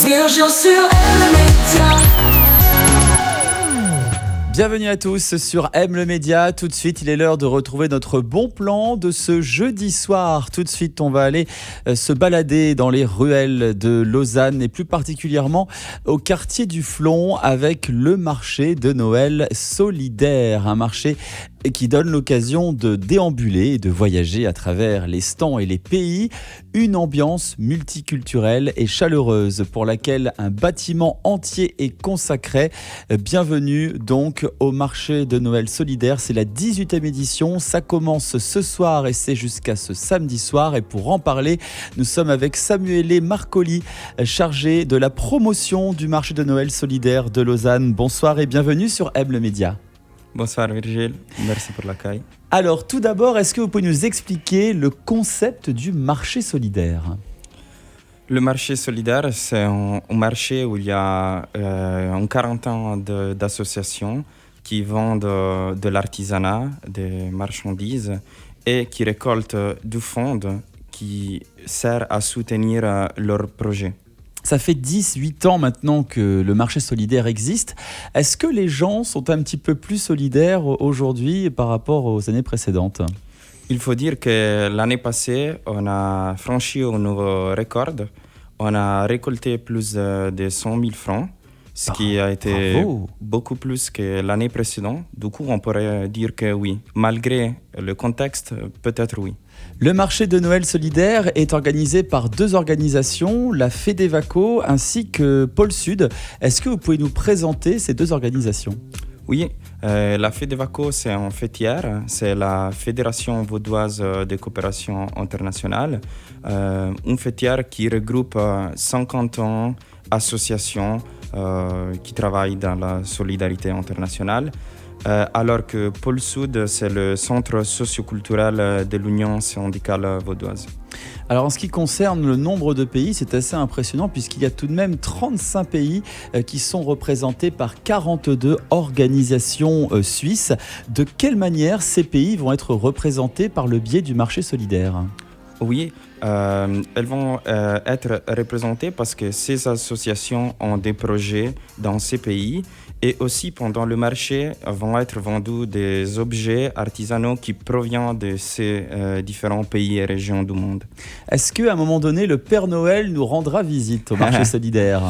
Virgile sur M Média. Bienvenue à tous sur M le Média. Tout de suite, il est l'heure de retrouver notre bon plan de ce jeudi soir. Tout de suite, on va aller se balader dans les ruelles de Lausanne et plus particulièrement au quartier du Flon avec le marché de Noël solidaire. Un marché qui donne l'occasion de déambuler et de voyager à travers les stands et les pays. Une ambiance multiculturelle et chaleureuse pour laquelle un bâtiment entier est consacré. Bienvenue donc au marché de Noël solidaire. C'est la 18e édition. Ça commence ce soir et c'est jusqu'à ce samedi soir. Et pour en parler, nous sommes avec Samuele Marcoli, chargé de la promotion du marché de Noël solidaire de Lausanne. Bonsoir et bienvenue sur M le Média. Bonsoir Virgile, merci pour l'accueil. Alors tout d'abord, est-ce que vous pouvez nous expliquer le concept du marché solidaire ? Le marché solidaire, c'est un marché où il y a une quarantaine d'associations qui vendent de l'artisanat, des marchandises et qui récoltent du fonds qui sert à soutenir leurs projets. Ça fait 18 ans maintenant que le marché solidaire existe. Est-ce que les gens sont un petit peu plus solidaires aujourd'hui par rapport aux années précédentes ? Il faut dire que l'année passée, on a franchi un nouveau record. On a récolté plus de 100 000 francs, ce qui a été beaucoup plus que l'année précédente. Du coup, on pourrait dire que oui. Malgré le contexte, peut-être oui. Le marché de Noël solidaire est organisé par deux organisations, la FEDEVACO ainsi que Pôle Sud. Est-ce que vous pouvez nous présenter ces deux organisations ? Oui, la FEDEVACO, c'est une fêtière, c'est la Fédération vaudoise de coopération internationale, une fêtière qui regroupe 50 ans associations qui travaillent dans la solidarité internationale. Alors que Pôle Sud, c'est le centre socioculturel de l'Union syndicale vaudoise. Alors en ce qui concerne le nombre de pays, c'est assez impressionnant puisqu'il y a tout de même 35 pays qui sont représentés par 42 organisations suisses. De quelle manière ces pays vont être représentés par le biais du marché solidaire ? Oui, elles vont être représentées parce que ces associations ont des projets dans ces pays et aussi pendant le marché vont être vendus des objets artisanaux qui proviennent de ces différents pays et régions du monde. Est-ce qu'à un moment donné, le Père Noël nous rendra visite au marché solidaire ?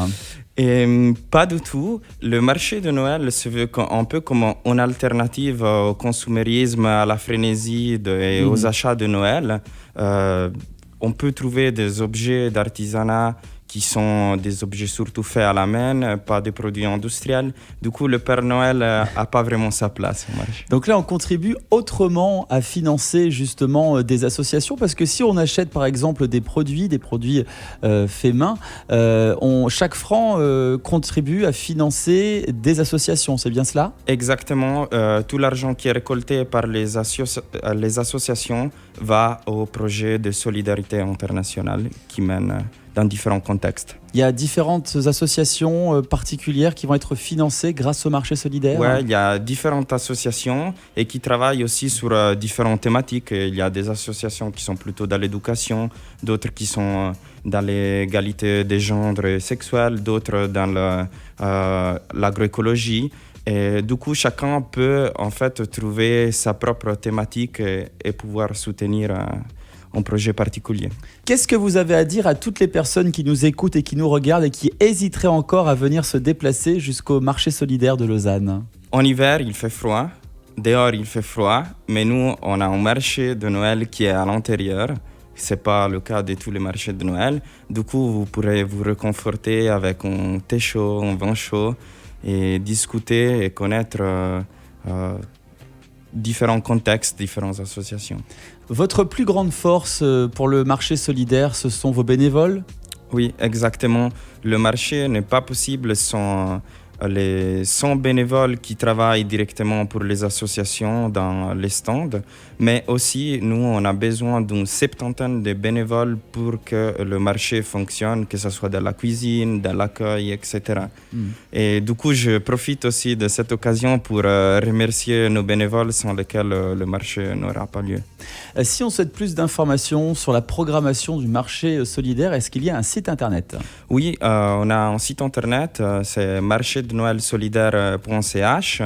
Et pas du tout. Le marché de Noël se veut un peu comme une alternative au consumérisme, à la frénésie et aux achats de Noël. On peut trouver des objets d'artisanat qui sont des objets surtout faits à la main, pas des produits industriels. Du coup, le Père Noël n'a pas vraiment sa place au marché. Donc là, on contribue autrement à financer justement des associations parce que si on achète par exemple des produits faits main, chaque franc contribue à financer des associations, c'est bien cela ? Exactement. Tout l'argent qui est récolté par les associations va au projet de solidarité internationale qui mène dans différents contextes. Il y a différentes associations particulières qui vont être financées grâce au marché solidaire ? Oui, il y a différentes associations et qui travaillent aussi sur différentes thématiques. Il y a des associations qui sont plutôt dans l'éducation, d'autres qui sont dans l'égalité des genres et sexuels, d'autres dans l'agroécologie. Et du coup, chacun peut en fait trouver sa propre thématique et pouvoir soutenir un projet particulier. Qu'est-ce que vous avez à dire à toutes les personnes qui nous écoutent et qui nous regardent et qui hésiteraient encore à venir se déplacer jusqu'au marché solidaire de Lausanne ? En hiver, il fait froid. Dehors, il fait froid. Mais nous, on a un marché de Noël qui est à l'intérieur. Ce n'est pas le cas de tous les marchés de Noël. Du coup, vous pourrez vous réconforter avec un thé chaud, un vin chaud et discuter et connaître différents contextes, différentes associations. Votre plus grande force pour le marché solidaire, ce sont vos bénévoles ? Oui, exactement. Le marché n'est pas possible sans les 100 bénévoles qui travaillent directement pour les associations dans les stands, mais aussi nous, on a besoin d'une septantaine de bénévoles pour que le marché fonctionne, que ce soit dans la cuisine, dans l'accueil, etc. Et du coup, je profite aussi de cette occasion pour remercier nos bénévoles sans lesquels le marché n'aura pas lieu. Si on souhaite plus d'informations sur la programmation du marché solidaire, est-ce qu'il y a un site internet ? Oui, on a un site internet, c'est marchedenoelsolidaire.ch,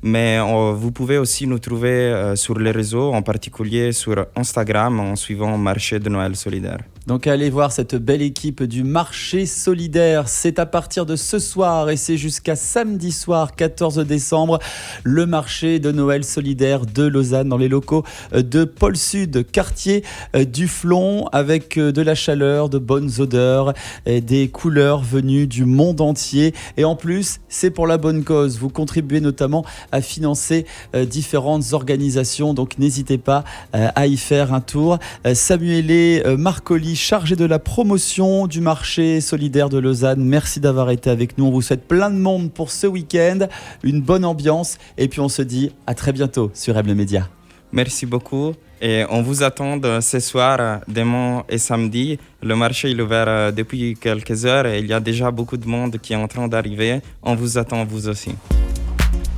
mais vous pouvez aussi nous trouver sur les réseaux, en particulier sur Instagram en suivant Marché de Noël Solidaire. Donc allez voir cette belle équipe du marché solidaire. C'est à partir de ce soir et c'est jusqu'à samedi soir 14 décembre. Le marché de Noël solidaire de Lausanne dans les locaux de Pôle Sud, quartier du Flon, avec de la chaleur, de bonnes odeurs et des couleurs venues du monde entier. Et en plus, c'est pour la bonne cause. Vous contribuez notamment à financer différentes organisations. Donc n'hésitez pas à y faire un tour. Samuele Marcoli, chargé de la promotion du marché solidaire de Lausanne. Merci d'avoir été avec nous. On vous souhaite plein de monde pour ce week-end, une bonne ambiance et puis on se dit à très bientôt sur M Média. Merci beaucoup et on vous attend ce soir, demain et samedi. Le marché est ouvert depuis quelques heures et il y a déjà beaucoup de monde qui est en train d'arriver. On vous attend vous aussi.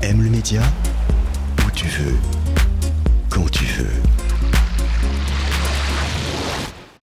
Aime le média, où tu veux, quand tu veux.